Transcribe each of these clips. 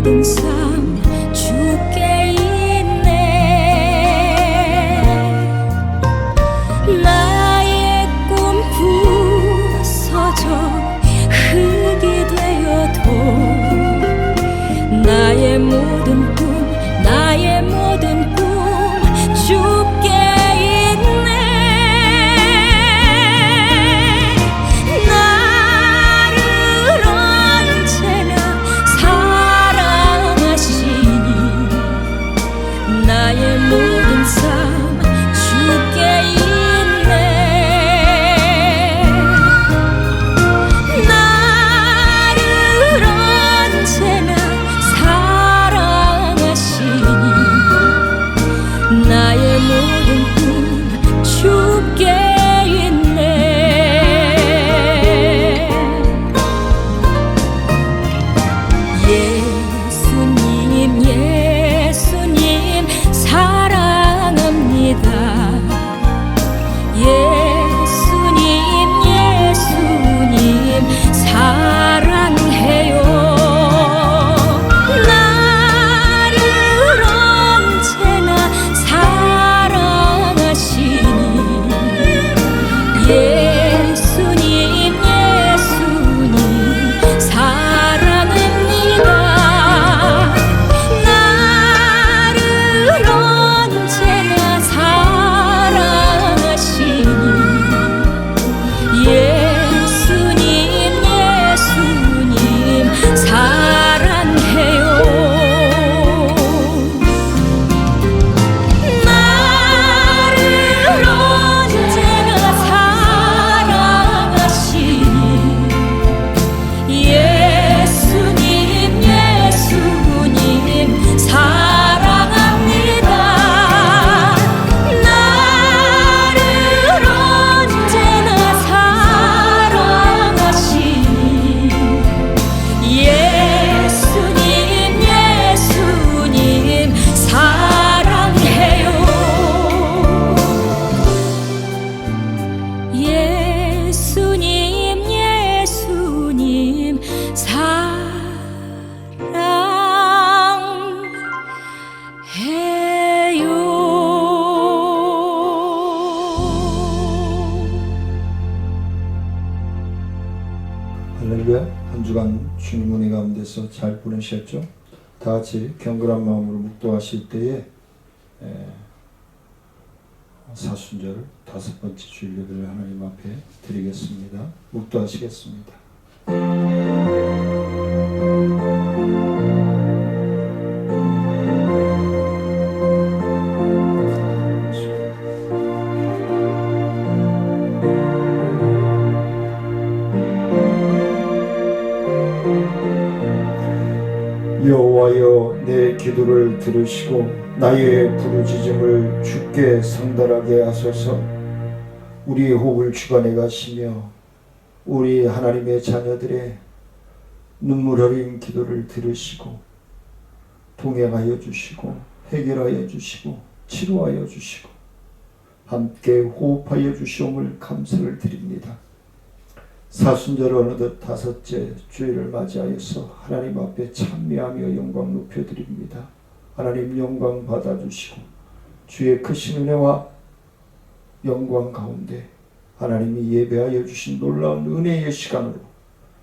모든 삶 주께 있네. 나의 꿈 부서져 흙이 되어도 나의 모든 꿈 주께 있네. 나를 언제나 사랑하시니 나의 모든 삶 주께 있네. 나를 언제나 사랑하시니 나의 모든 꿈 주께 있네. 예수님 사랑합니다. 예수님 사랑해요. 나를 언제나 사랑하시니 예수님 사랑합니다. 나를 언제나 사랑하시니 예수님 사랑해요. 나를 언제나 사랑하시니 예수님 사랑합니다. 나를 언제나 사랑하시니 예수님 사랑해요. 예수님 사랑해요. 할렐루야. 한 주간 주님 은혜 가운데서 잘 보내셨죠? 다 같이 경건한 마음으로 묵도하실 때에 사순절 5번째 주일 예배를 하나님 앞에 드리겠습니다. 묵도하시겠습니다. 여호와여, 내 기도를 들으시고 나의 부르짖음을 주께 상달하게 하소서. 우리의 호흡을 주관해 가시며 우리 하나님의 자녀들의 눈물 흘린 기도를 들으시고 동행하여 주시고 해결하여 주시고 치료하여 주시고 함께 호흡하여 주시옴을 감사를 드립니다. 사순절 어느덧 5째 주일을 맞이하여서 하나님 앞에 찬미하며 영광 높여드립니다. 하나님 영광 받아주시고 주의 크신 은혜와 영광 가운데 하나님이 예배하여 주신 놀라운 은혜의 시간으로,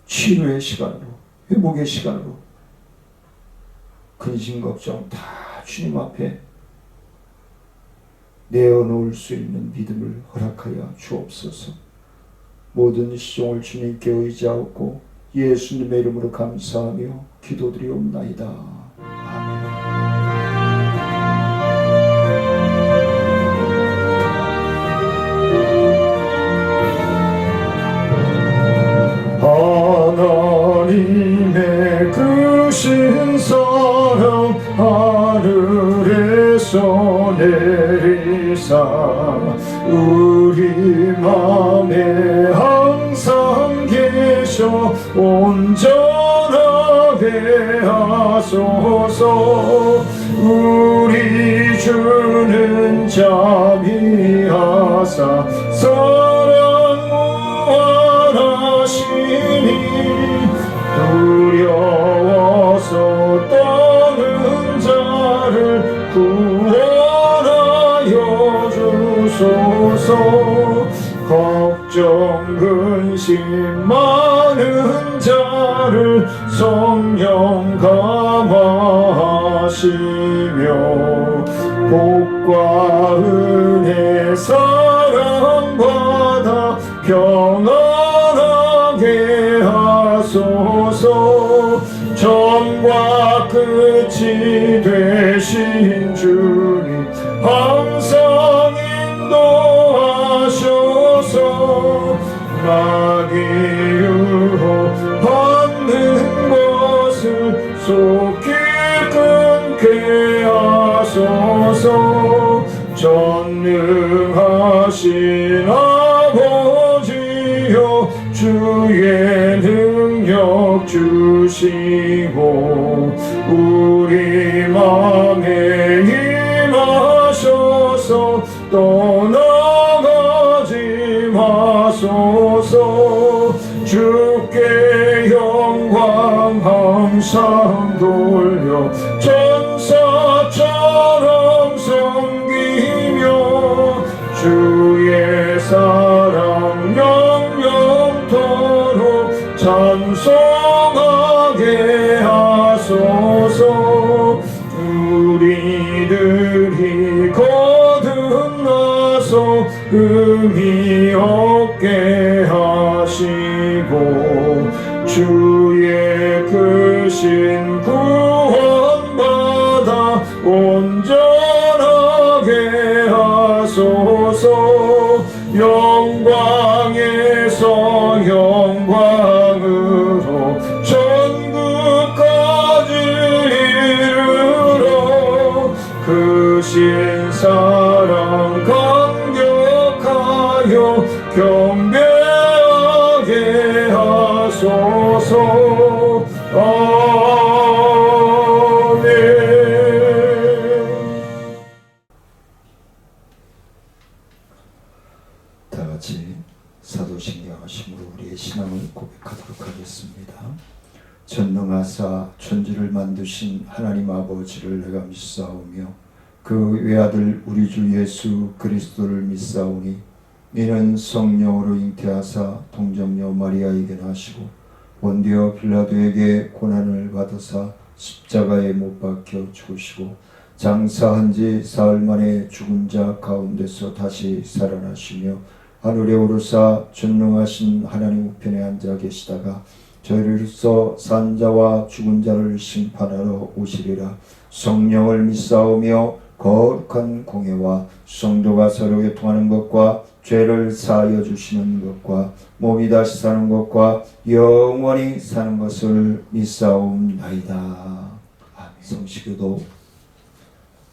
치료의 시간으로, 회복의 시간으로 근심 걱정 다 주님 앞에 내어놓을 수 있는 믿음을 허락하여 주옵소서. 모든 시종을 주님께 의지하고 예수님의 이름으로 감사하며 기도드리옵나이다. 아멘. 하나님의 크신 사랑 하늘에서 내리사 우리 맘에 항상 계셔 온전하게 하소서. 우리 주는 자비하사 사랑 무한하시니 두려워서 하소서. 걱정 근심 많은 자를 성령 감화하시며 복과 은혜 사랑받아 평안하게 하소서. 전과 끝이 되신 주님 항상 인도하셔서 나기 유혹 받는 것을 속히 끊게 하소서. 전능하신 아버지여 주의 능력 주시고 우리 맘에 임하셔서 떠나가지 마소서. 주께 영광 항상 돌려 천사처럼 섬기며 주의 사랑 영영토록 찬송하게 하소서. 우리들이 거듭나서 의미 없게 하시고 주의 크신 구원받아 온전하게 하소서. 영광에서 영광으로 천국까지 이르러 크신 사랑 감격하여 경배하게 하소서. 아멘. 다 같이 사도신경 하심으로 우리의 신앙을 고백하도록 하겠습니다. 전능하사 천지를 만드신 하나님 아버지를 내가 믿사오며 그 외아들 우리 주 예수 그리스도를 믿사오니 이는 성령으로 잉태하사 동정녀 마리아에게 나시고 본디오 빌라도에게 고난을 받으사 십자가에 못 박혀 죽으시고 장사한 지 사흘 만에 죽은 자 가운데서 다시 살아나시며 하늘에 오르사 전능하신 하나님 우편에 앉아 계시다가 저희로서 산 자와 죽은 자를 심판하러 오시리라. 성령을 믿사오며 거룩한 공예와 성도가 서로 교통하는 것과 죄를 사하여 주시는 것과 몸이 다시 사는 것과 영원히 사는 것을 믿사옵나이다. 아멘. 성시교도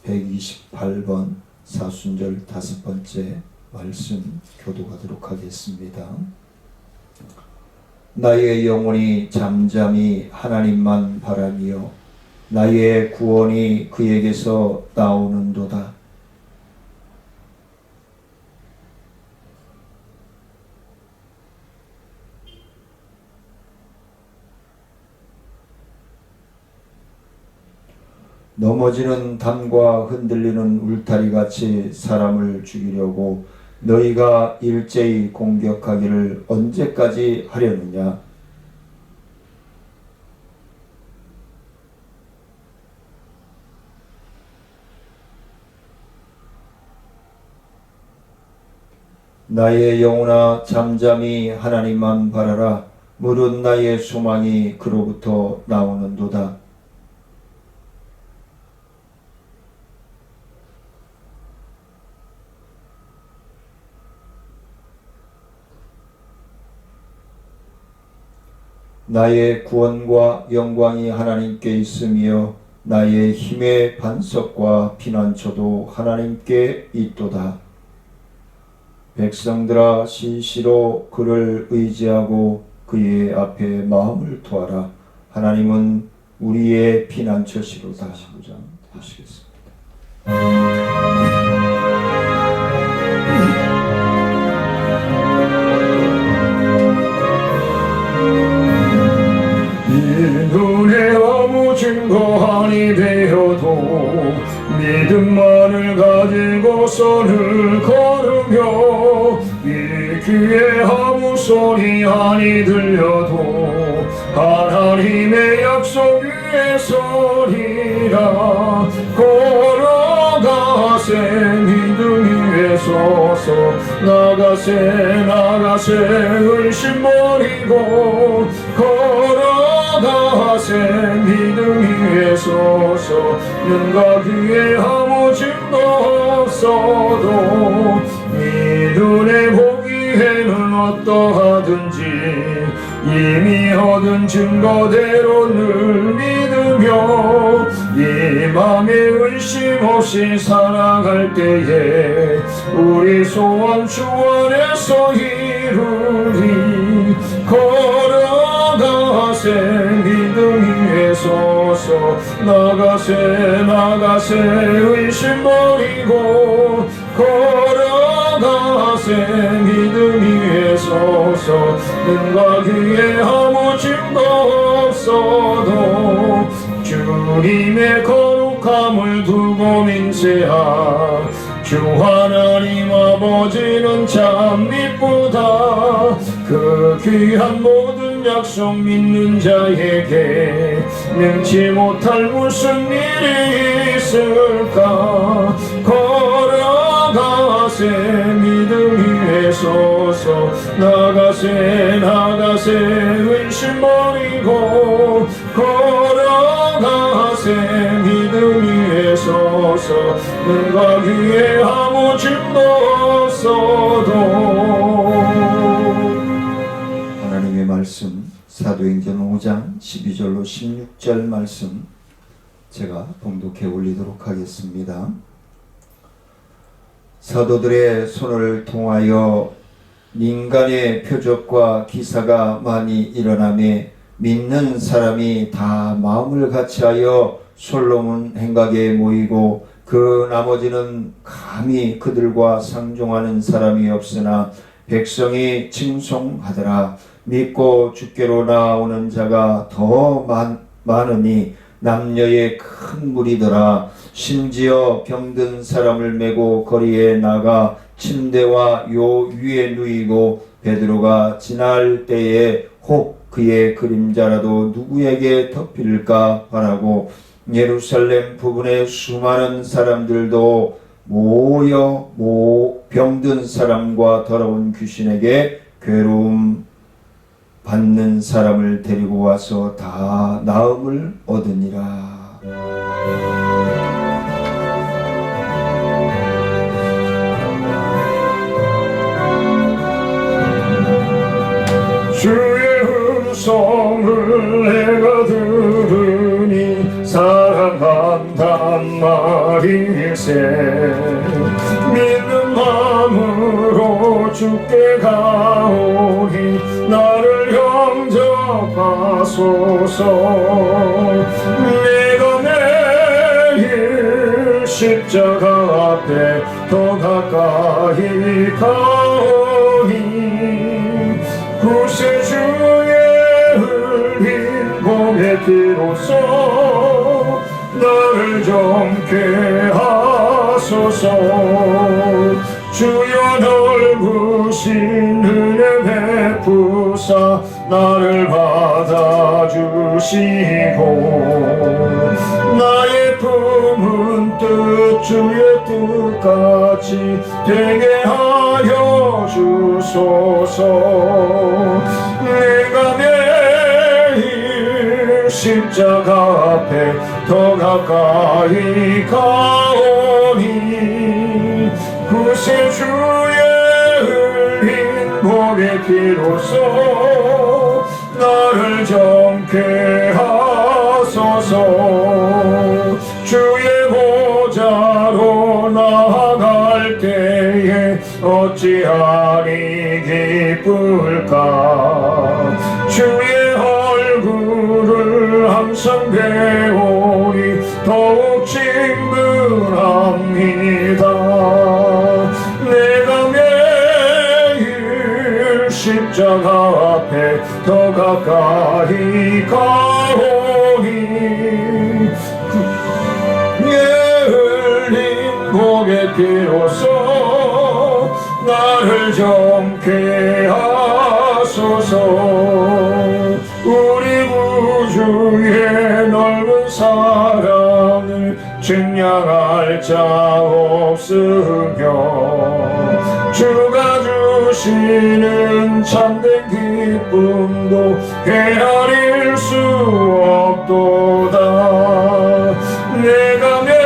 128번 사순절 5번째 말씀 교도하도록 하겠습니다. 나의 영혼이 잠잠히 하나님만 바라며 나의 구원이 그에게서 나오는도다. 넘어지는 담과 흔들리는 울타리같이 사람을 죽이려고 너희가 일제히 공격하기를 언제까지 하려느냐? 나의 영혼아 잠잠히 하나님만 바라라. 무릇 나의 소망이 그로부터 나오는도다. 나의 구원과 영광이 하나님께 있으며 나의 힘의 반석과 피난처도 하나님께 있도다. 백성들아 신시로 그를 의지하고 그의 앞에 마음을 두어라. 하나님은 우리의 피난처시로다. 15장 보시겠습니다. 눈에 아무 증거 아니 되어도 믿음만을 가지고 선을 걸으며 귀에 아무 소리 아니 들려도 하나님의 약속 위에 서리라. 걸어가세 믿음 위에 서서 나가세 의심 버리고 걸어가세 믿음 위에 서서 눈과 귀에 아무 증거 없어도 이 눈에 보기에는 어떠하든지 이미 얻은 증거대로 늘 믿으며 이 맘에 의심 없이 살아갈 때에 우리 소원 주 안에서 이루리. 걸어가세 믿음 위에 서서 나가세 의심 버리고 걸어가세 믿음 위에 서서 눈과 귀에 아무 증거 없어도 주님의 거룩함을 두고 맹세하. 주 하나님 아버지는 참 미쁘다. 그 귀한 모든 약속 믿는 자에게 능치 못할 무슨 일이 있을까. 걸어가세 믿음 위에 서서 나가세 의심 버리고 걸어가세 믿음 위에 서서 눈과 귀에 아무 증거 없어도. 하나님의 말씀 사도행전 5장 12절로 16절 말씀 제가 봉독해 올리도록 하겠습니다. 사도들의 손을 통하여 인간의 표적과 기사가 많이 일어나매 믿는 사람이 다 마음을 같이하여 솔로몬 행각에 모이고 그 나머지는 감히 그들과 상종하는 사람이 없으나 백성이 칭송하더라. 믿고 주께로 나아오는 자가 더 많으니 남녀의 큰 무리더라. 심지어 병든 사람을 메고 거리에 나가 침대와 요 위에 누이고 베드로가 지날 때에 혹 그의 그림자라도 누구에게 덮일까 바라고 예루살렘 부근의 수많은 사람들도 모여 병든 사람과 더러운 귀신에게 괴로움 받는 사람을 데리고 와서 다 나음을 얻으니라. 주의 음성을 내가 들으니 사랑한단 말일세. 믿는 마음으로 주께 가오니 나를 영접하소서. 내가 매일 십자가 앞에 더 가까이 가오니 구세주의 흘린 몸의 피로써 나를 정케 하소서. 주여 넓으신 은혜 베푸사 나를 받아주시고 나의 품은 뜻 주의 뜻같이 되게 하여 주소서. 내가 매일 십자가 앞에 더 가까이 가오니 구세주의 흘린 몸의 피로써 나를 정케 하소서. 주의 보좌로 나아갈 때에 어찌하리 기쁠까. 주의 얼굴을 항상 배우니 더욱 친근합니다. 내가 매일 십자가 앞에 더 가까이 가오니 흘린 목의 피로써 나를 정케 않게 하소서. 우리 구주의 넓은 사랑을 증량할 자 없으며 주가 주시는 참된 기쁨도 헤아릴 수 없도다. 내가 매일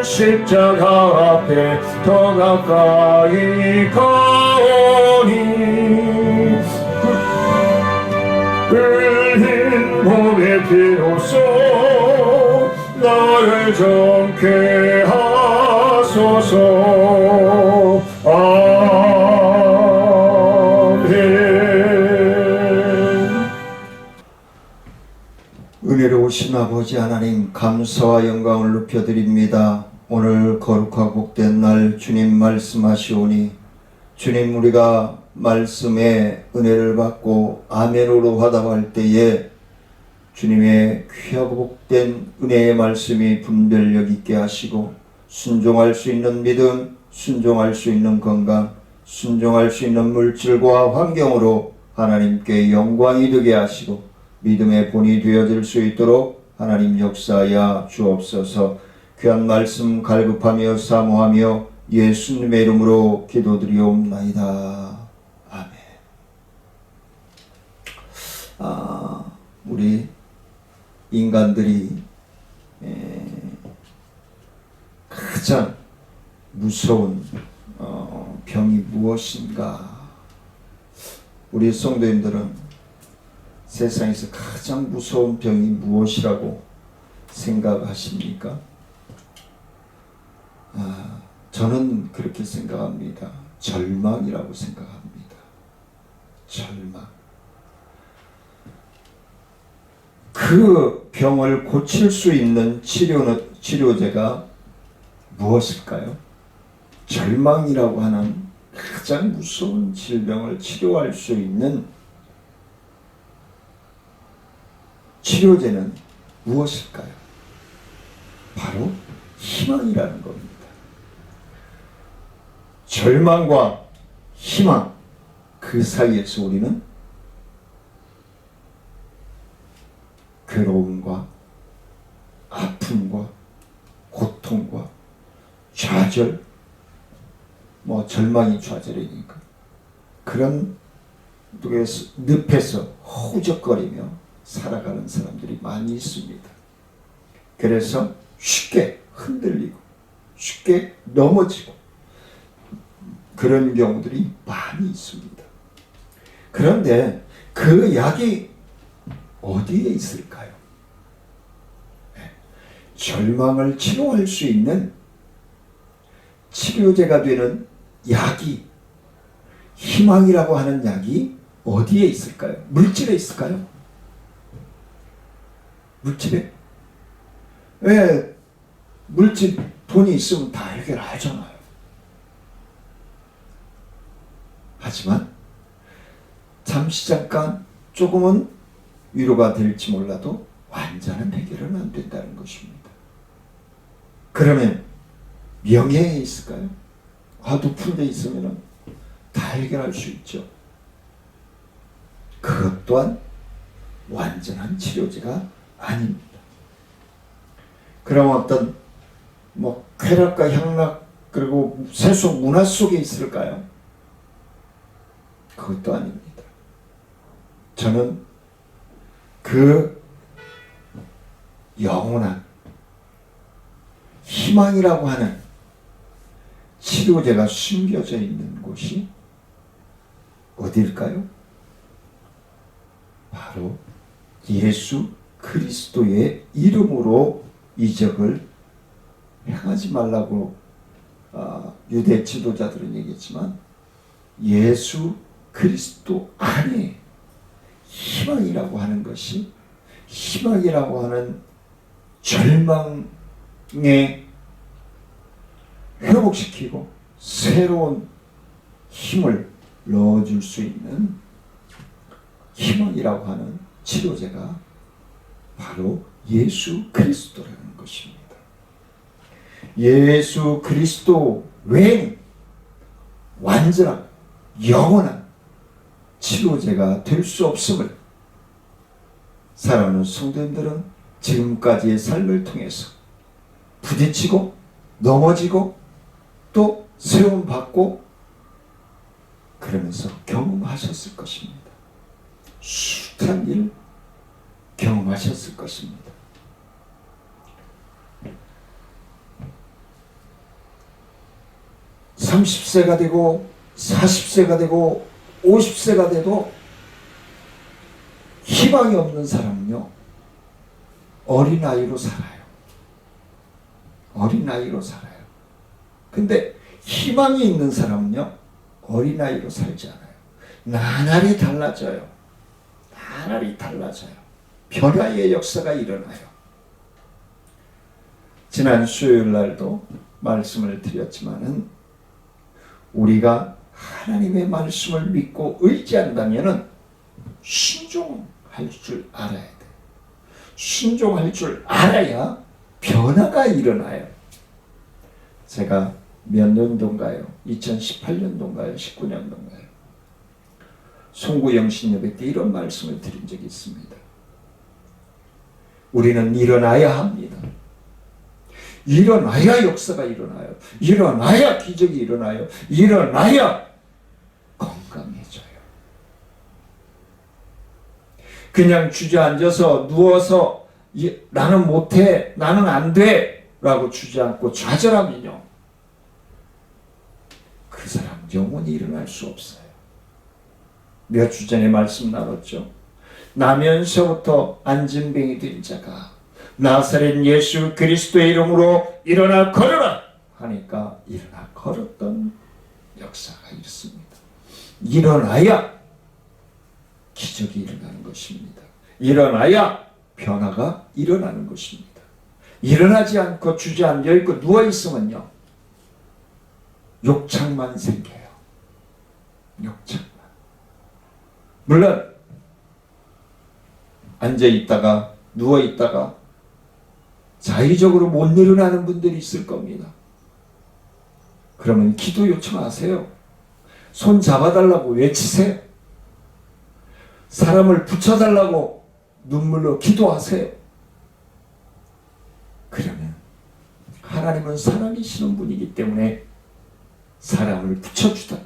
십자가 앞에 더 가까이 가오니 흘린 몸의 피로써 나를 정케 하소서. 아멘. 은혜로우신 아버지 하나님, 감사와 영광을 높여드립니다. 오늘 거룩하고 복된 날 주님 말씀하시오니 주님, 우리가 말씀에 은혜를 받고 아멘으로 화답할 때에 주님의 귀하고 복된 은혜의 말씀이 분별력 있게 하시고 순종할 수 있는 믿음, 순종할 수 있는 건강, 순종할 수 있는 물질과 환경으로 하나님께 영광이 되게 하시고 믿음의 본이 되어질 수 있도록 하나님 역사하여 주옵소서. 귀한 말씀 갈급하며 사모하며 예수님의 이름으로 기도드리옵나이다. 아멘. 우리 인간들이 가장 무서운 병이 무엇인가? 우리 성도님들은 세상에서 가장 무서운 병이 무엇이라고 생각하십니까? 저는 그렇게 생각합니다. 절망이라고 생각합니다. 절망. 그 병을 고칠 수 있는 치료제가 무엇일까요? 절망이라고 하는 가장 무서운 질병을 치료할 수 있는 치료제는 무엇일까요? 바로 희망이라는 겁니다. 절망과 희망, 그 사이에서 우리는 괴로움과 아픔과 고통과 좌절, 절망이 좌절이니까 그런 늪에서 허우적거리며 살아가는 사람들이 많이 있습니다. 그래서 쉽게 흔들리고 쉽게 넘어지고 그런 경우들이 많이 있습니다. 그런데 그 약이 어디에 있을까요? 절망을 치료할 수 있는 치료제가 되는 약이, 희망이라고 하는 약이 어디에 있을까요? 물질에 있을까요? 물질에? 왜 물질, 돈이 있으면 다 해결하잖아요. 하지만 잠시 잠깐 조금은 위로가 될지 몰라도 완전한 해결은 안 된다는 것입니다. 그러면 명예에 있을까요? 높은 데 있으면 다 해결할 수 있죠. 그것 또한 완전한 치료제가 아닙니다. 그럼 어떤 쾌락과 향락 그리고 세속 문화 속에 있을까요? 그것도 아닙니다. 저는 그 영원한 희망이라고 하는 치료제가 숨겨져 있는 곳이 어딜까요? 바로 예수 그리스도의 이름으로 이적을 행하지 말라고 유대 지도자들은 얘기했지만 예수 그리스도 안에 희망이라고 하는 것이, 희망이라고 하는 절망에 회복시키고 새로운 힘을 넣어줄 수 있는 희망이라고 하는 치료제가 바로 예수 그리스도라는 것입니다. 예수 그리스도 외에는 완전한 영원한 치료제가 될 수 없음을 사랑하는 성도님들은 지금까지의 삶을 통해서 부딪히고 넘어지고 또 세움받고 그러면서 경험하셨을 것입니다. 숱한 일 경험하셨을 것입니다. (30세가) 되고 (40세가) 되고 (50세가) 돼도 희망이 없는 사람은요 어린아이로 살아요. 어린아이로 살아요. 근데 희망이 있는 사람은요 어린아이로 살지 않아요. 나날이 달라져요. 나날이 달라져요. 변화의 역사가 일어나요. 지난 수요일 날도 말씀을 드렸지만은 우리가 하나님의 말씀을 믿고 의지한다면은 순종할 줄 알아야 돼. 순종할 줄 알아야 변화가 일어나요. 제가 몇 년도인가요? 2018년도인가요? 19년도인가요? 송구 영신예배 때 이런 말씀을 드린 적이 있습니다. 우리는 일어나야 합니다. 일어나야 역사가 일어나요. 일어나야 기적이 일어나요. 일어나야 건강해져요. 그냥 주저앉아서 누워서 나는 못해, 나는 안 돼 라고 주저앉고 좌절하면요 그 사람 영원히 일어날 수 없어요. 몇 주 전에 말씀 나눴죠. 나면서부터 안진뱅이 된 자가 나사렛 예수 그리스도의 이름으로 일어나 걸어라 하니까 일어나 걸었던 역사가 있습니다. 일어나야 기적이 일어나는 것입니다. 일어나야 변화가 일어나는 것입니다. 일어나지 않고 주저앉아 있고 누워 있으면요 욕창만 생겨요. 욕창만. 물론 앉아 있다가 누워 있다가 자의적으로 못 일어나는 분들이 있을 겁니다. 그러면 기도 요청하세요. 손 잡아달라고 외치세요. 사람을 붙여달라고 눈물로 기도하세요. 그러면 하나님은 살아계시는 분이기 때문에 사람을 붙여주다.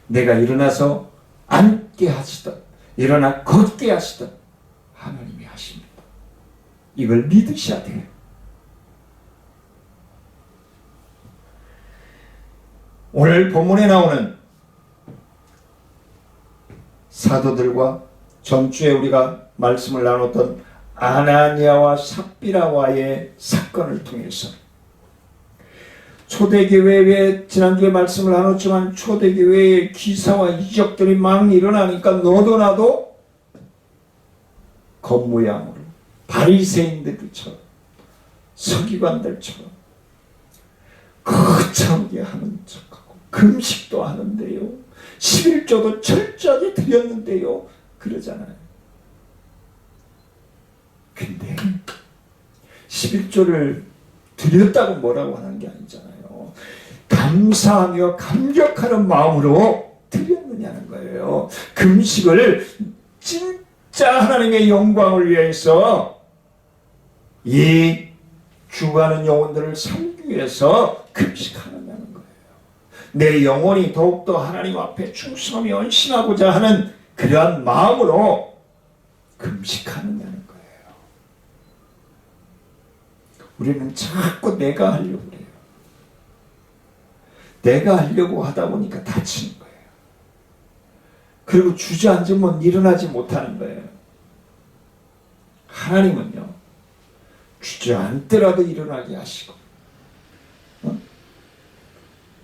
내가 일어나서 앉게 하시던 일어나 걷게 하시던 하나님이 하십니다. 이걸 믿으셔야 돼요. 오늘 본문에 나오는 사도들과 전주에 우리가 말씀을 나눴던 아나니아와 삽비라와의 사건을 통해서 초대교회에 지난주에 말씀을 나눴지만 초대교회의 기사와 이적들이 막 일어나니까 너도 나도 겉모양으로 바리새인들처럼 서기관들처럼 거창하게 하는 척하고 금식도 하는데요 11조도 철저하게 드렸는데요 그러잖아요. 근데 11조를 드렸다고 뭐라고 하는 게 아니잖아요. 감사하며 감격하는 마음으로 드렸느냐는 거예요. 금식을 진짜 하나님의 영광을 위해서 이 죽어가는 영혼들을 살기 위해서 금식하느냐는 거예요. 내 영혼이 더욱더 하나님 앞에 충성하며 헌신하고자 하는 그러한 마음으로 금식하느냐는 거예요. 우리는 자꾸 내가 하려고 그래요. 내가 하려고 하다 보니까 다치는 거예요. 그리고 주저앉으면 일어나지 못하는 거예요. 하나님은요 주저앉더라도 일어나게 하시고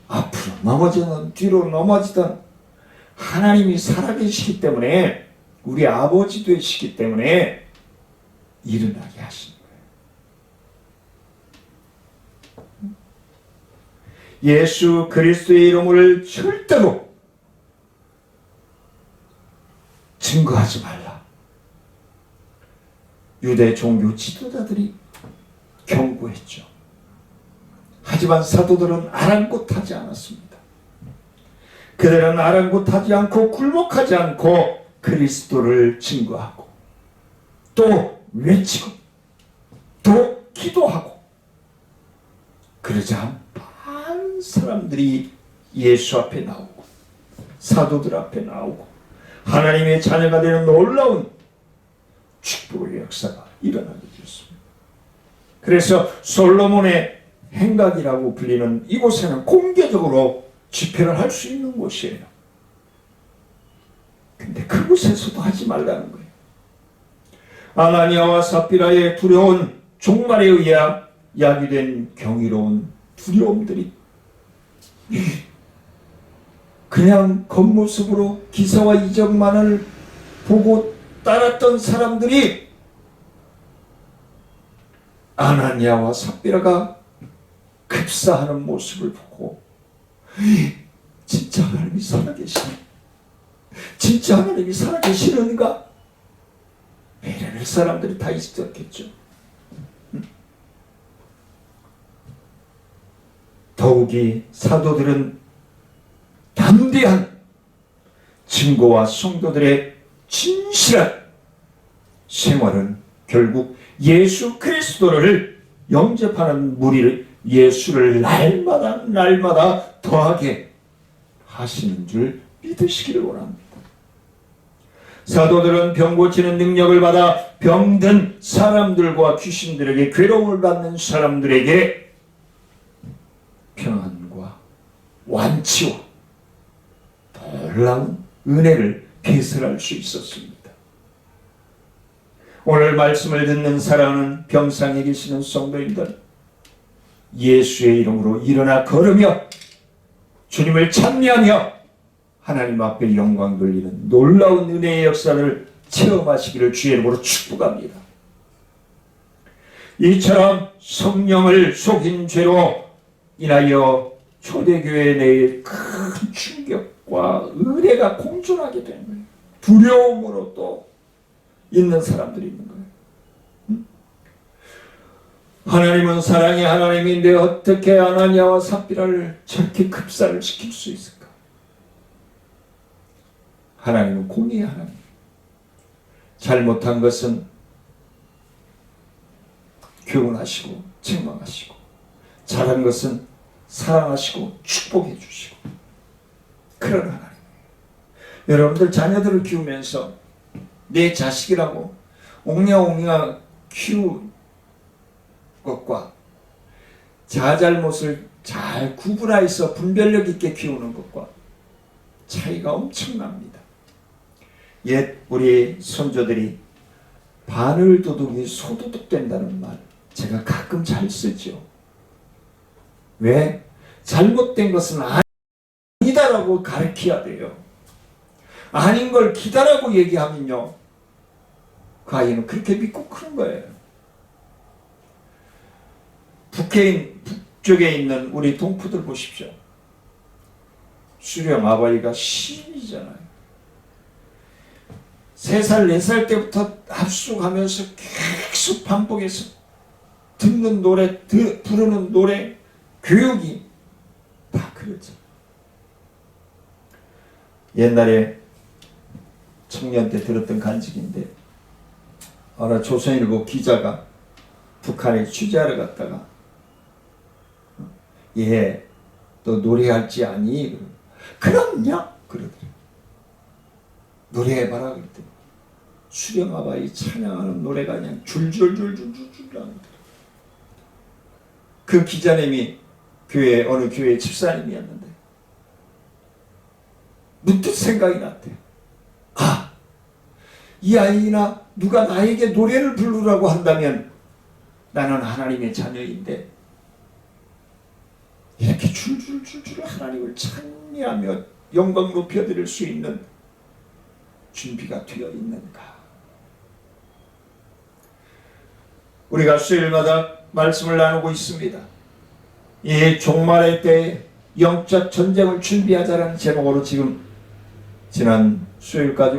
앞으로 넘어지든 뒤로 넘어지든 하나님이 살아계시기 때문에 우리 아버지 되시기 때문에 일어나게 하시는 거예요. 예수 그리스도의 이름을 절대로 증거하지 말라. 유대 종교 지도자들이 경고했죠. 하지만 사도들은 아랑곳하지 않았습니다. 그들은 아랑곳하지 않고 굴복하지 않고 그리스도를 증거하고 또 외치고 또 기도하고, 그러자 많은 사람들이 예수 앞에 나오고 사도들 앞에 나오고 하나님의 자녀가 되는 놀라운 축복의 역사가 일어나게 되었습니다. 그래서 솔로몬의 행각이라고 불리는 이곳에는 공개적으로 집회를 할 수 있는 곳이에요. 근데 그곳에서도 하지 말라는 거예요. 아나니아와 삽비라의 두려운 종말에 의해 야기된 경이로운 두려움들이 그냥 겉모습으로 기사와 이적만을 보고 따랐던 사람들이 아나니아와 삽비라가 급사하는 모습을 보고 진짜 하나님이 살아계시네, 진짜 하나님이 살아계시는가, 이럴 사람들이 다 있었겠죠. 더욱이 사도들은 담대한 증거와 성도들의 진실한 생활은 결국 예수 그리스도를 영접하는 무리를 예수를 날마다 더하게 하시는 줄 믿으시기를 원합니다. 사도들은 병 고치는 능력을 받아 병든 사람들과 귀신들에게, 괴로움을 받는 사람들에게 평안과 완치와 놀라운 은혜를 배설할 수 있었습니다. 오늘 말씀을 듣는 사랑하는 병상에 계시는 성도님들, 예수의 이름으로 일어나 걸으며 주님을 찬미하며 하나님 앞에 영광 돌리는 놀라운 은혜의 역사를 체험하시기를 주의 이름으로 축복합니다. 이처럼 성령을 속인 죄로 인하여 초대교회 내에 큰 충격과 은혜가 공존하게 되는 거예요. 두려움으로 또 있는 사람들이 있는 거예요. 하나님은 사랑의 하나님인데 어떻게 아나니아와 삽비라를 저렇게 급사를 시킬 수 있을까? 하나님은 공의의 하나님. 잘못한 것은 교훈하시고 책망하시고, 잘한 것은 사랑하시고 축복해 주시고, 그런 하나님. 여러분들 자녀들을 키우면서 내 자식이라고 옹냐옹냐 키운 것과 자잘못을 잘 구분해서 분별력 있게 키우는 것과 차이가 엄청납니다. 옛 우리 손조들이 바늘 도둑이 소도둑 된다는 말 제가 가끔 잘 쓰죠. 왜? 잘못된 것은 아니다라고 가르쳐야 돼요. 아닌 걸 기다라고 얘기하면요, 그 아이는 그렇게 믿고 크는 거예요. 북쪽에 있는 우리 동포들 보십시오. 수령 아버지가 시인이잖아요. 3살, 4살 때부터 합숙하면서 계속 반복해서 듣는 노래, 부르는 노래, 교육이 다 그렇죠. 옛날에 청년 때 들었던 간증인데, 어느 조선일보 기자가 북한에 취재하러 갔다가 얘, 너 노래할지 아니? 그럼요? 그러더래요. 노래해봐라 그랬더니 수령아바이 찬양하는 노래가 그냥 줄줄줄줄줄 나오더래요. 그 기자님이 어느 교회 집사님이었는데 문득 생각이 났대요. 아, 이 아이나 누가 나에게 노래를 부르라고 한다면 나는 하나님의 자녀인데 이렇게 줄줄줄줄 하나님을 찬미하며 영광 높여드릴 수 있는 준비가 되어 있는가? 우리가 수요일마다 말씀을 나누고 있습니다. 이 종말의 때에 영적 전쟁을 준비하자라는 제목으로 지금 지난 수요일까지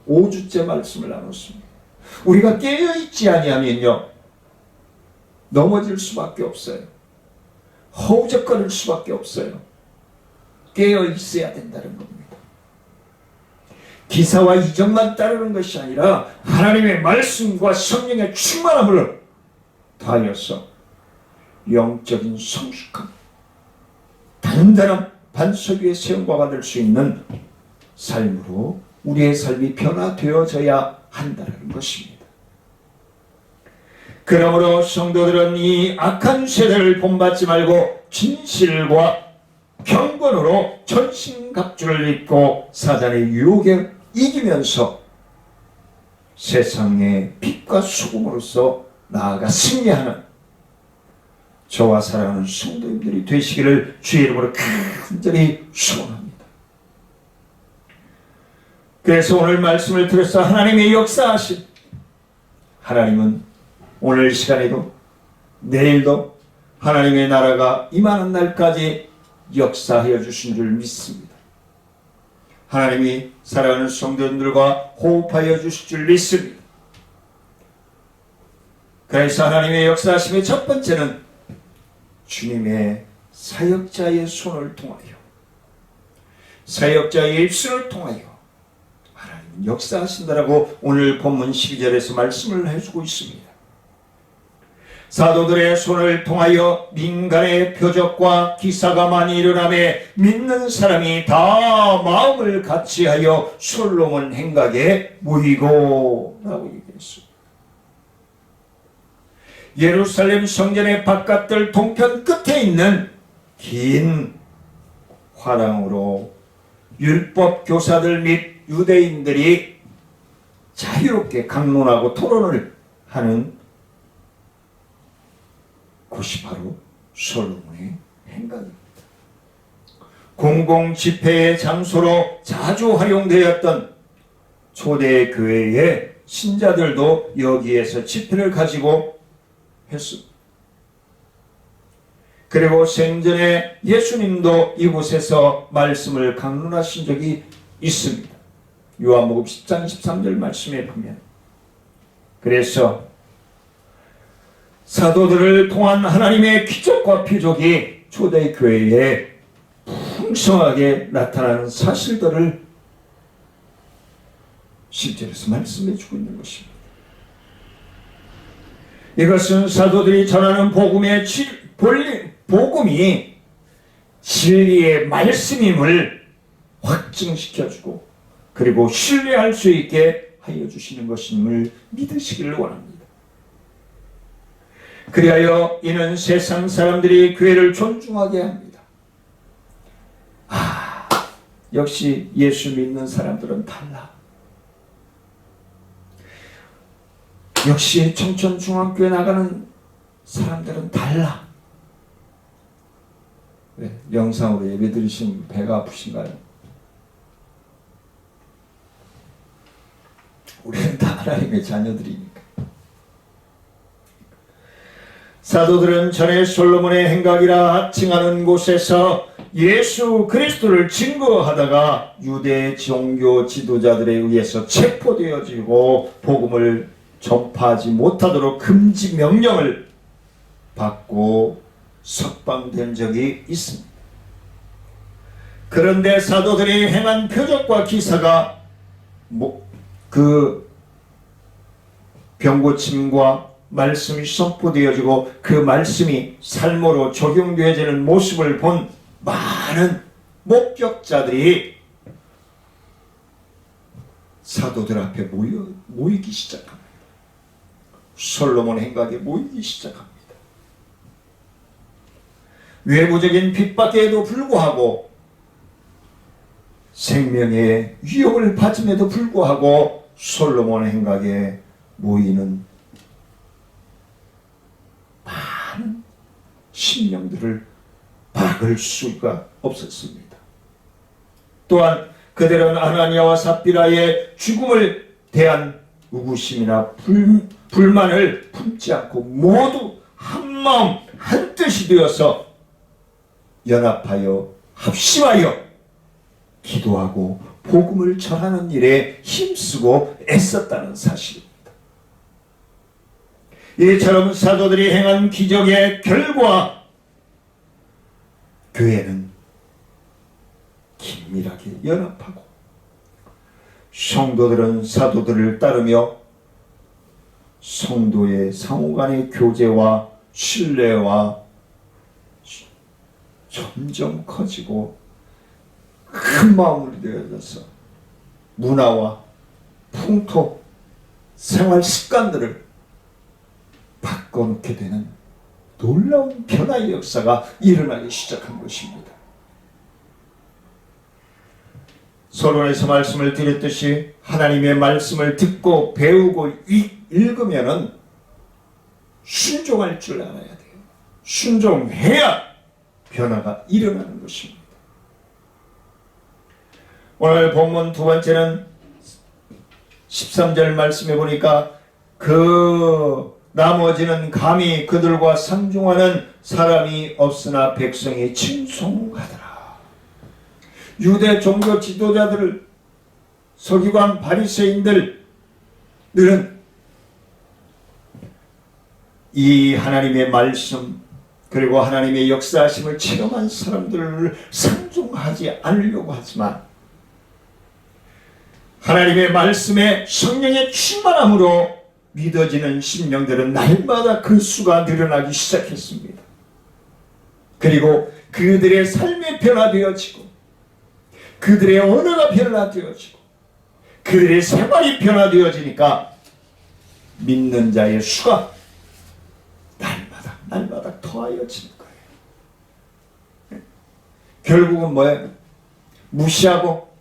5주째 말씀을 나눴습니다. 우리가 깨어있지 아니하면요, 넘어질 수밖에 없어요. 허우적거릴 수밖에 없어요. 깨어 있어야 된다는 겁니다. 기사와 이정만 따르는 것이 아니라 하나님의 말씀과 성령의 충만함을 다하여서 영적인 성숙함, 단단한 반석 위에 세움과 받을 수 있는 삶으로 우리의 삶이 변화되어져야 한다는 것입니다. 그러므로 성도들은 이 악한 세대를 본받지 말고 진실과 경건으로 전신갑주를 입고 사단의 유혹에 이기면서 세상의 빛과 소금으로서 나아가 승리하는 저와 사랑하는 성도님들이 되시기를 주의 이름으로 간절히 소원합니다. 그래서 오늘 말씀을 들어서 하나님의 역사하신 하나님은 오늘 시간에도 내일도 하나님의 나라가 임하는 날까지 역사하여 주신 줄 믿습니다. 하나님이 사랑하는 성도님들과 호흡하여 주실 줄 믿습니다. 그래서 하나님의 역사하심의 첫 번째는 주님의 사역자의 손을 통하여, 사역자의 입술을 통하여 하나님은 역사하신다라고 오늘 본문 12절에서 말씀을 해주고 있습니다. 사도들의 손을 통하여 민간의 표적과 기사가 많이 일어나매 믿는 사람이 다 마음을 같이하여 솔로몬 행각에 모이고 라고 얘기했습니다. 예루살렘 성전의 바깥들 동편 끝에 있는 긴 화廊으로 율법 교사들 및 유대인들이 자유롭게 강론하고 토론을 하는 곳이 바로 솔로몬의 행각입니다. 공공 집회의 장소로 자주 활용되었던 초대 교회의 신자들도 여기에서 집회를 가지고 했습니다. 그리고 생전에 예수님도 이곳에서 말씀을 강론하신 적이 있습니다. 요한복음 10장 13절 말씀에 보면, 그래서 사도들을 통한 하나님의 기적과 표적이 초대교회에 풍성하게 나타나는 사실들을 10절에서 말씀해 주고 있는 것입니다. 이것은 사도들이 전하는 복음이 진리의 말씀임을 확증시켜주고 그리고 신뢰할 수 있게 하여 주시는 것임을 믿으시기를 원합니다. 그리하여 이는 세상 사람들이 교회를 존중하게 합니다. 역시 예수 믿는 사람들은 달라. 역시 청천중앙교회 나가는 사람들은 달라. 네, 영상으로 예배 드리신 배가 아프신가요? 우리는 다 하나님의 자녀들이니까. 사도들은 전에 솔로몬의 행각이라 칭하는 곳에서 예수 그리스도를 증거하다가 유대 종교 지도자들에 의해서 체포되어지고 복음을 전파하지 못하도록 금지 명령을 받고 석방된 적이 있습니다. 그런데 사도들이 행한 표적과 기사가 그 병고침과 말씀이 선포되어지고 그 말씀이 삶으로 적용되어지는 모습을 본 많은 목격자들이 사도들 앞에 모이기 시작합니다. 솔로몬 행각에 모이기 시작합니다. 외부적인 핍박에도 불구하고 생명의 위협을 받음에도 불구하고 솔로몬 행각에 모이는 많은 심령들을 막을 수가 없었습니다. 또한 그들은 아나니아와 삽비라의 죽음을 대한 의구심이나 불만을 품지 않고 모두 한마음 한뜻이 되어서 연합하여 합심하여 기도하고 복음을 전하는 일에 힘쓰고 애썼다는 사실입니다. 이처럼 사도들이 행한 기적의 결과 교회는 긴밀하게 연합하고 성도들은 사도들을 따르며 성도의 상호간의 교제와 신뢰와 점점 커지고 큰 마음으로 되어져서 문화와 풍토, 생활 습관들을 바꿔놓게 되는 놀라운 변화의 역사가 일어나기 시작한 것입니다. 서론에서 말씀을 드렸듯이 하나님의 말씀을 듣고 배우고 읽으면은 순종할 줄 알아야 돼요. 순종해야 변화가 일어나는 것입니다. 오늘 본문 두 번째는 13절 말씀에 보니까 그 나머지는 감히 그들과 상종하는 사람이 없으나 백성이 칭송하더라. 유대 종교 지도자들, 서기관 바리새인들은 이 하나님의 말씀 그리고 하나님의 역사하심을 체험한 사람들을 상종하지 않으려고 하지만 하나님의 말씀에 성령의 충만함으로 믿어지는 심령들은 날마다 그 수가 늘어나기 시작했습니다. 그리고 그들의 삶이 변화되어지고 그들의 언어가 변화되어지고 그들의 생활이 변화되어지니까 믿는 자의 수가 날마다 더하여지는 거예요. 결국은 뭐예요? 무시하고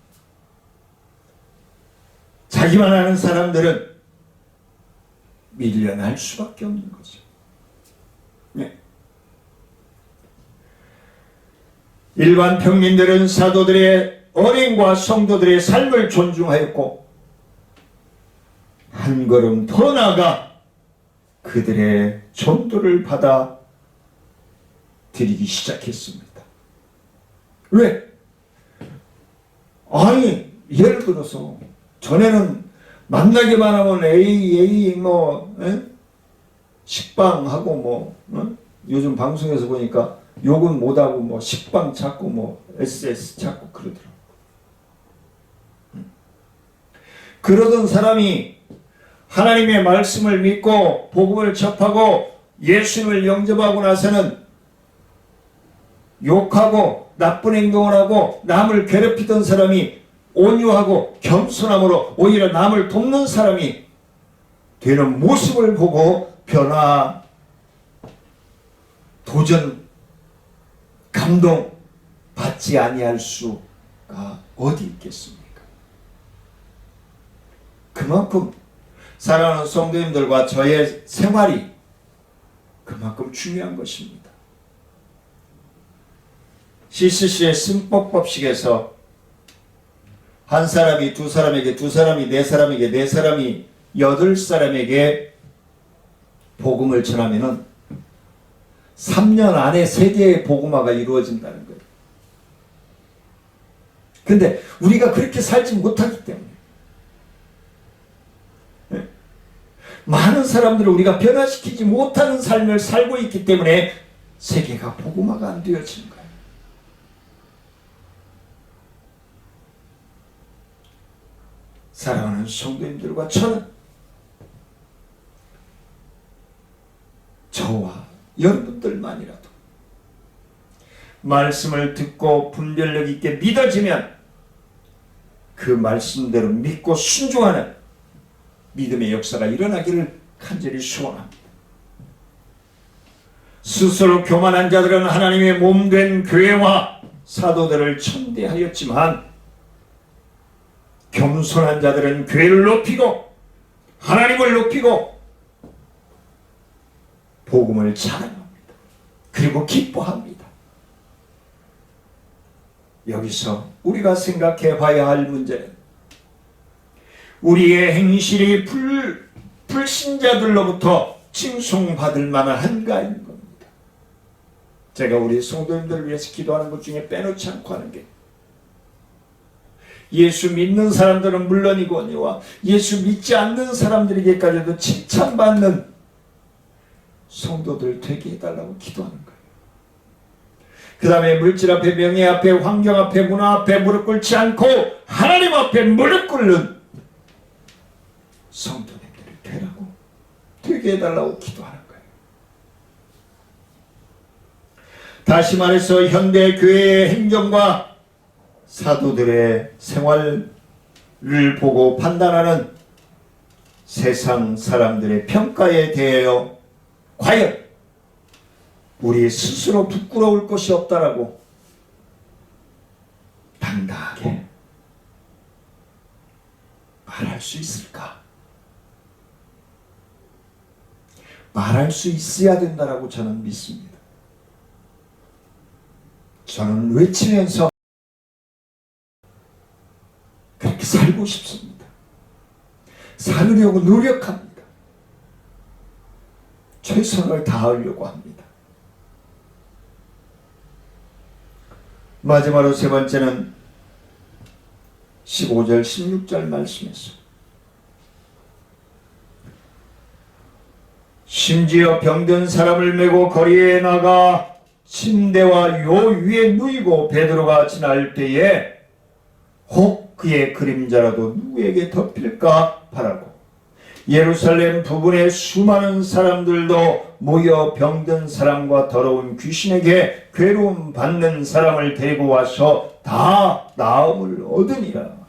자기만 아는 사람들은 밀려날 수밖에 없는 거죠. 네. 일반 평민들은 사도들의 언행과 성도들의 삶을 존중하였고 한 걸음 더 나아가 그들의 전도를 받아 드리기 시작했습니다. 왜? 아니 예를 들어서 전에는 만나기만 하면 식빵하고 요즘 방송에서 보니까 욕은 못하고 식빵 찾고 SS 찾고 그러더라고. 그러던 사람이 하나님의 말씀을 믿고 복음을 접하고 예수님을 영접하고 나서는 욕하고 나쁜 행동을 하고 남을 괴롭히던 사람이 온유하고 겸손함으로 오히려 남을 돕는 사람이 되는 모습을 보고 변화, 도전, 감동 받지 아니할 수가 어디 있겠습니까? 그만큼 사랑하는 성도님들과 저의 생활이 그만큼 중요한 것입니다. CCC의 승법법칙에서 한 사람이 두 사람에게, 두 사람이 네 사람에게, 네 사람이 8사람에게 복음을 전하면은 3년 안에 세계의 복음화가 이루어진다는 거예요. 근데 우리가 그렇게 살지 못하기 때문에 많은 사람들을 우리가 변화시키지 못하는 삶을 살고 있기 때문에 세계가 복음화가 안 되어지는 거예요. 사랑하는 성도님들과 저는 저와 여러분들만이라도 말씀을 듣고 분별력 있게 믿어지면 그 말씀대로 믿고 순종하는 믿음의 역사가 일어나기를 간절히 소원합니다. 스스로 교만한 자들은 하나님의 몸된 교회와 사도들을 천대하였지만 겸손한 자들은 교회를 높이고 하나님을 높이고 복음을 자랑합니다. 그리고 기뻐합니다. 여기서 우리가 생각해 봐야 할 문제는 우리의 행실이 불신자들로부터 칭송받을 만한 한가인 겁니다. 제가 우리 성도님들을 위해서 기도하는 것 중에 빼놓지 않고 하는 게 예수 믿는 사람들은 물론이거니와 예수 믿지 않는 사람들에게까지도 칭찬받는 성도들 되게 해달라고 기도하는 거예요. 그 다음에 물질 앞에, 명예 앞에, 환경 앞에, 문화 앞에 무릎 꿇지 않고 하나님 앞에 무릎 꿇는 성도님들이 되라고, 되게 해달라고 기도하는 거예요. 다시 말해서 현대 교회의 행정과 사도들의 생활을 보고 판단하는 세상 사람들의 평가에 대하여 과연 우리 스스로 부끄러울 것이 없다라고 당당하게 말할 수 있을까? 말할 수 있어야 된다라고 저는 믿습니다. 저는 외치면서 그렇게 살고 싶습니다. 살으려고 노력합니다. 최선을 다하려고 합니다. 마지막으로 세 번째는 15절 16절 말씀에서 심지어 병든 사람을 메고 거리에 나가 침대와 요 위에 누이고 베드로가 지날 때에 혹 그의 그림자라도 누구에게 덮일까 바라고 예루살렘 부근에 수많은 사람들도 모여 병든 사람과 더러운 귀신에게 괴로움 받는 사람을 데리고 와서 다 나음을 얻으니라.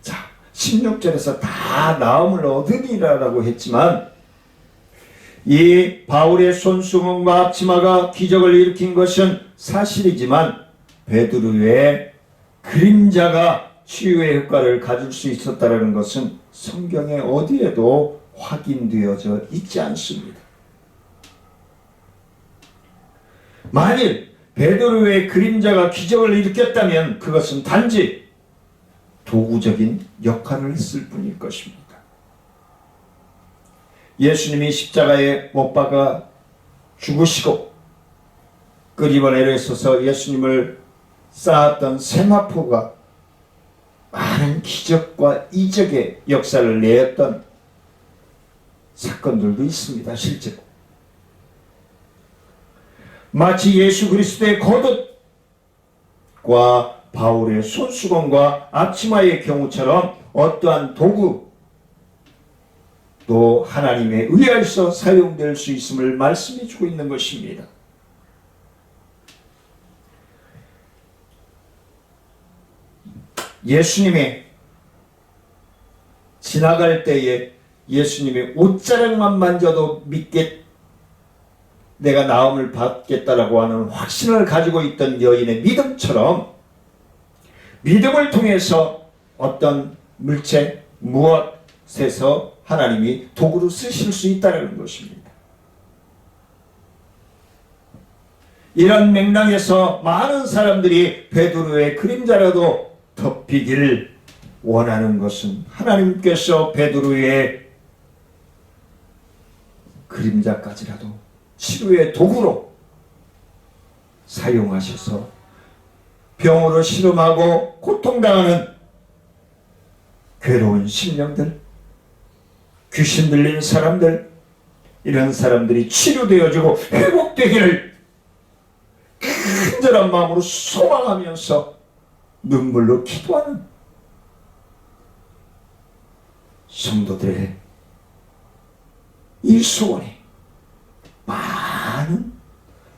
자, 16절에서 다 나음을 얻으니라라고 했지만 이 바울의 손수건과 앞치마가 기적을 일으킨 것은 사실이지만 베드로의 그림자가 치유의 효과를 가질 수 있었다는 것은 성경에 어디에도 확인되어져 있지 않습니다. 만일 베드로의 그림자가 기적을 일으켰다면 그것은 단지 도구적인 역할을 했을 뿐일 것입니다. 예수님이 십자가에 못 박아 죽으시고 끄리번에를 서서 예수님을 쌓았던 세마포가 많은 기적과 이적의 역사를 내었던 사건들도 있습니다. 실제로 마치 예수 그리스도의 겉옷과 바울의 손수건과 앞치마의 경우처럼 어떠한 도구도 하나님에 의하여서 사용될 수 있음을 말씀해 주고 있는 것입니다. 예수님의 지나갈 때에 예수님의 옷자락만 만져도 내가 나음을 받겠다라고 하는 확신을 가지고 있던 여인의 믿음처럼 믿음을 통해서 어떤 물체 무엇에서 하나님이 도구로 쓰실 수 있다는 것입니다. 이런 맥락에서 많은 사람들이 베드로의 그림자라도 덮이기를 원하는 것은 하나님께서 베드로의 그림자까지라도 치료의 도구로 사용하셔서 병으로 실험하고 고통당하는 괴로운 심령들, 귀신 들린 사람들, 이런 사람들이 치료되어지고 회복되기를 간절한 마음으로 소망하면서 눈물로 기도하는 성도들의 이 소원이 많은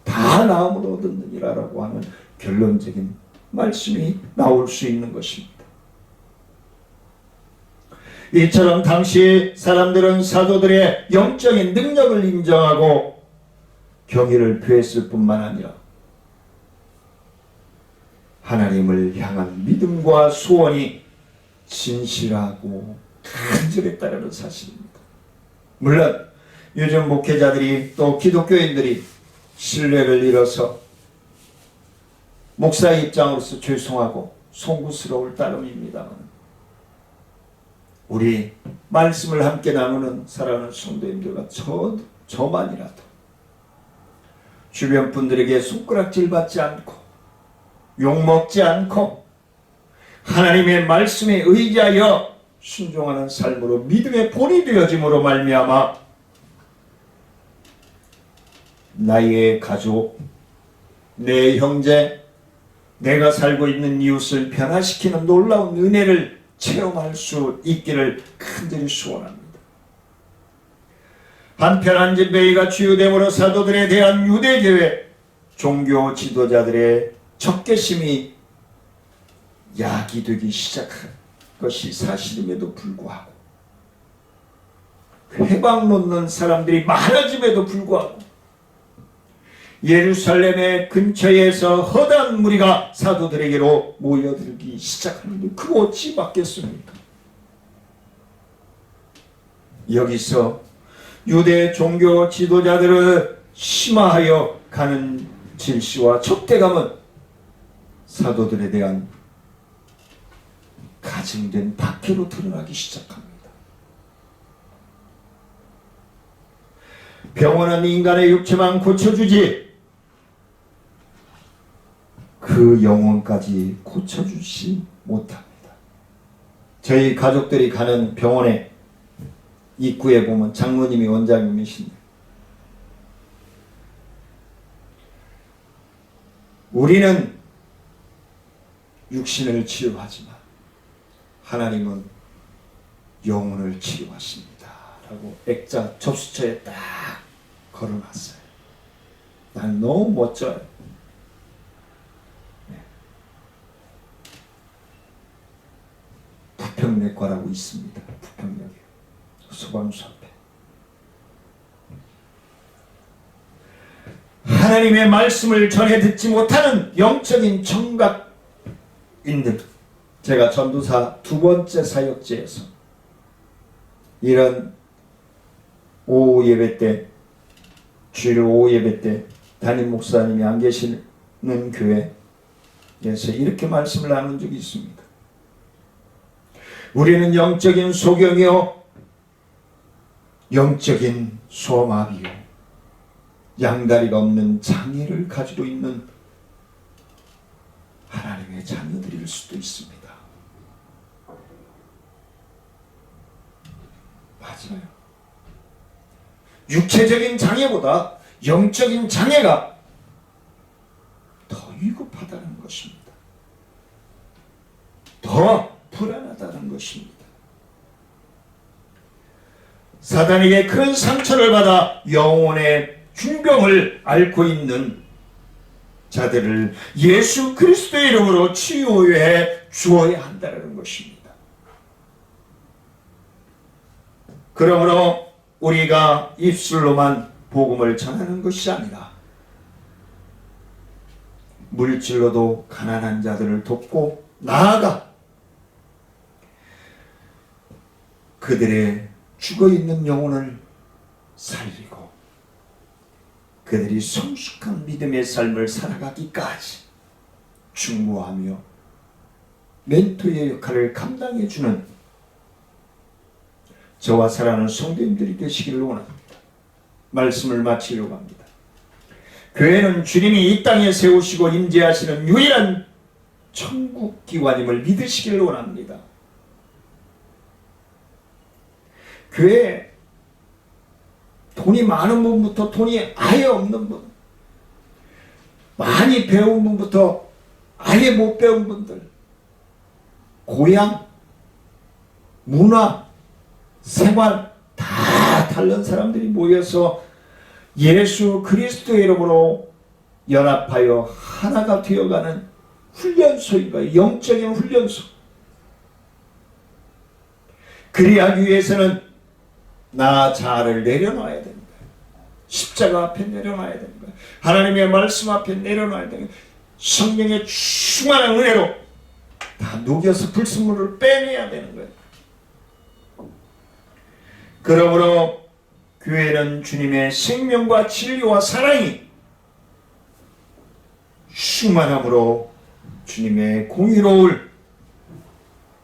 다 나음을 얻었느니라라고 하는 결론적인 말씀이 나올 수 있는 것입니다. 이처럼 당시 사람들은 사도들의 영적인 능력을 인정하고 경의를 표했을 뿐만 아니라 하나님을 향한 믿음과 소원이 진실하고 간절했다는 사실입니다. 물론 요즘 목회자들이 또 기독교인들이 신뢰를 잃어서 목사의 입장으로서 죄송하고 송구스러울 따름입니다만 우리 말씀을 함께 나누는 사랑하는 성도님들과 저만이라도 주변 분들에게 손가락질 받지 않고 욕먹지 않고 하나님의 말씀에 의지하여 순종하는 삶으로 믿음의 본이 되어짐으로 말미암아 나의 가족, 내 형제, 내가 살고 있는 이웃을 변화시키는 놀라운 은혜를 체험할 수 있기를 간절히 소원합니다. 한편 안진뱅이가 주요됨으로 사도들에 대한 유대교회 종교 지도자들의 적개심이 야기되기 시작한 것이 사실임에도 불구하고, 회방 놓는 사람들이 많아짐에도 불구하고 예루살렘의 근처에서 허다한 무리가 사도들에게로 모여들기 시작하는데 그거 어찌 막겠습니까? 여기서 유대 종교 지도자들을 심화하여 가는 질시와 적대감은 사도들에 대한 가증된 박해로 드러나기 시작합니다. 병원은 인간의 육체만 고쳐주지 그 영혼까지 고쳐주지 못합니다. 저희 가족들이 가는 병원의 입구에 보면 장로님이 원장님이신데, 우리는 육신을 치료하지만 하나님은 영혼을 치료하십니다 라고 액자 접수처에 딱 걸어놨어요. 난 너무 멋져요. 부평내과라고 있습니다. 부평역에 소방서 앞에. 하나님의 말씀을 전해 듣지 못하는 영적인 청각인들, 제가 전도사 두 번째 사역지에서 이런 오후 예배 때, 주일 오후 예배 때 담임 목사님이 안 계시는 교회에서 이렇게 말씀을 나눈 적이 있습니다. 우리는 영적인 소경이요, 영적인 소마비요, 양다리가 없는 장애를 가지고 있는 하나님의 자녀들일 수도 있습니다. 맞아요. 육체적인 장애보다 영적인 장애가 더 위급하다는 것입니다. 더 불안하다는 것입니다. 사단에게 큰 상처를 받아 영혼의 중병을 앓고 있는 자들을 예수 그리스도의 이름으로 치유해 주어야 한다는 것입니다. 그러므로 우리가 입술로만 복음을 전하는 것이 아니라 물질로도 가난한 자들을 돕고, 나아가 그들의 죽어있는 영혼을 살리고 그들이 성숙한 믿음의 삶을 살아가기까지 중보하며 멘토의 역할을 감당해주는 저와 사랑하는 성도님들이 되시기를 원합니다. 말씀을 마치려고 합니다. 교회는 주님이 이 땅에 세우시고 임재하시는 유일한 천국기관임을 믿으시기를 원합니다. 교회에 돈이 많은 분부터 돈이 아예 없는 분, 많이 배운 분부터 아예 못 배운 분들, 고향, 문화, 생활 다 다른 사람들이 모여서 예수 그리스도의 이름으로 연합하여 하나가 되어가는 훈련소인가요? 영적인 훈련소. 그리하기 위해서는 나 자아를 내려놔야 되는 거예요. 십자가 앞에 내려놔야 되는 거예요. 하나님의 말씀 앞에 내려놔야 되는 거예요. 성령의 충만한 은혜로 다 녹여서 불순물을 빼내야 되는 거예요. 그러므로 교회는 주님의 생명과 진리와 사랑이 충만함으로 주님의 공의로울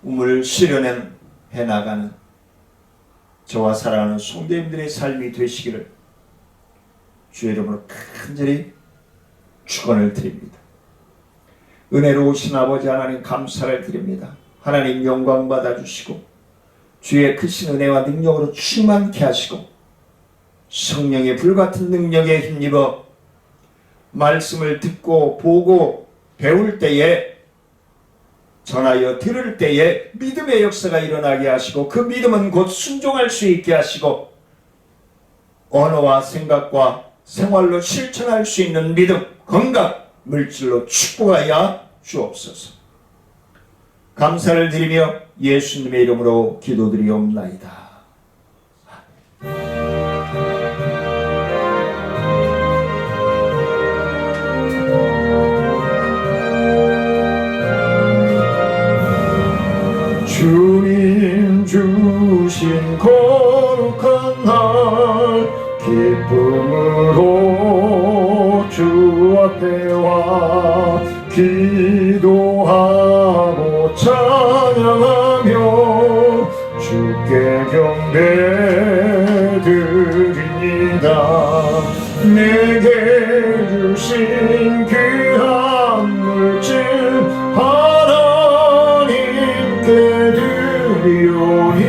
음을 실현해 나가는 저와 사랑하는 성도님들의 삶이 되시기를 주의 이름으로 간절히 축원을 드립니다. 은혜로우신 아버지 하나님 감사를 드립니다. 하나님 영광 받아주시고 주의 크신 은혜와 능력으로 충만케 하시고 성령의 불같은 능력에 힘입어 말씀을 듣고 보고 배울 때에, 전하여 들을 때에 믿음의 역사가 일어나게 하시고, 그 믿음은 곧 순종할 수 있게 하시고, 언어와 생각과 생활로 실천할 수 있는 믿음, 건강, 물질로 축복하여 주옵소서. 감사를 드리며 예수님의 이름으로 기도드리옵나이다. 주님 주신 거룩한 날 기쁨으로 주 앞에 와 기도하고 찬양하며 주께 경배드립니다. 내게 주신 귀한 물질 하나님께 드리오니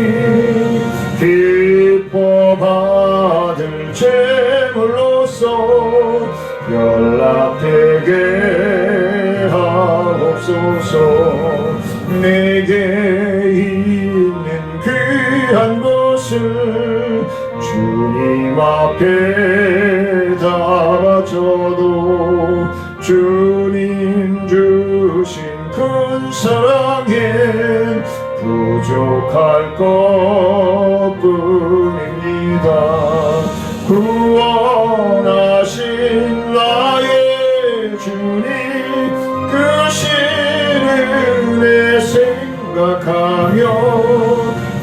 기뻐 받을 제물로서 연락되게 하옵소서. 내게 있는 귀한 것을 주님 앞에 다 바쳐도 주님 주신 큰 사랑엔 부족할 것뿐입니다. 구원하신 나의 주님 그 신을 생각하며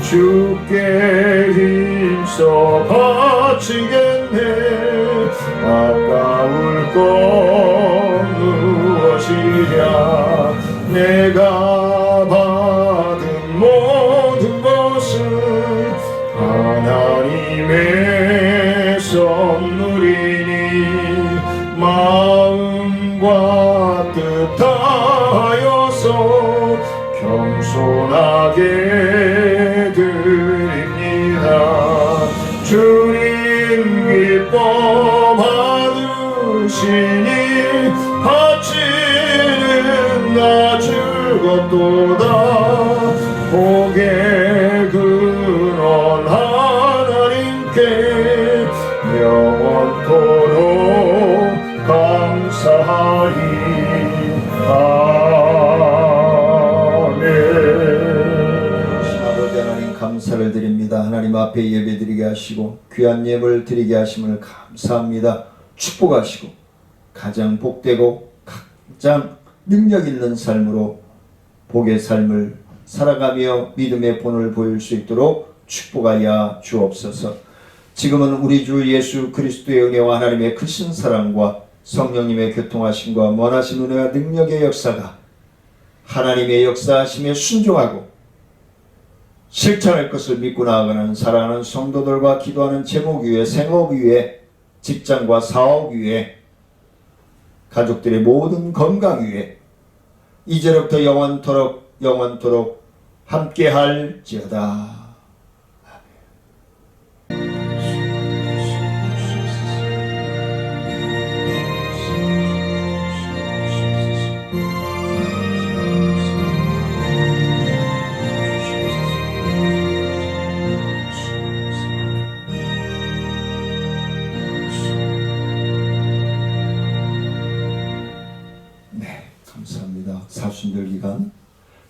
주께 힘써 바치겠네. 아까울 것 무엇이랴. 내가 받은 모든 것은 하나님의 선물이니 마음과 뜻 다하여서 겸손하게 드립니다. 주님 기뻐 받으시니 가치는 낮을 것도다. 복의 근원 하나님께 영원토록 감사하리. 아버지 하나님 감사를 드립니다. 하나님 앞에 예배드리게 하시고 귀한 예물 드리게 하심을 감사합니다. 축복하시고 가장 복되고 가장 능력 있는 삶으로 복의 삶을 살아가며 믿음의 본을 보일 수 있도록 축복하여 주옵소서. 지금은 우리 주 예수 그리스도의 은혜와 하나님의 크신 사랑과 성령님의 교통하심과 원하신 은혜와 능력의 역사가 하나님의 역사하심에 순종하고 실천할 것을 믿고 나아가는 사랑하는 성도들과 기도하는 제목 위에, 생업 위에, 직장과 사업 위에, 가족들의 모든 건강 위에 이제로부터 영원토록 함께 할지어다. 감사합니다. 사순절 기간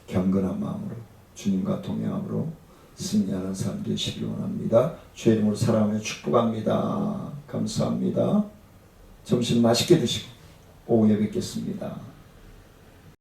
경건한 마음으로 주님과 동행함으로 승리하는 삶 되시길 원합니다. 주의 이름으로 사랑하며 축복합니다. 감사합니다. 점심 맛있게 드시고 오후에 뵙겠습니다.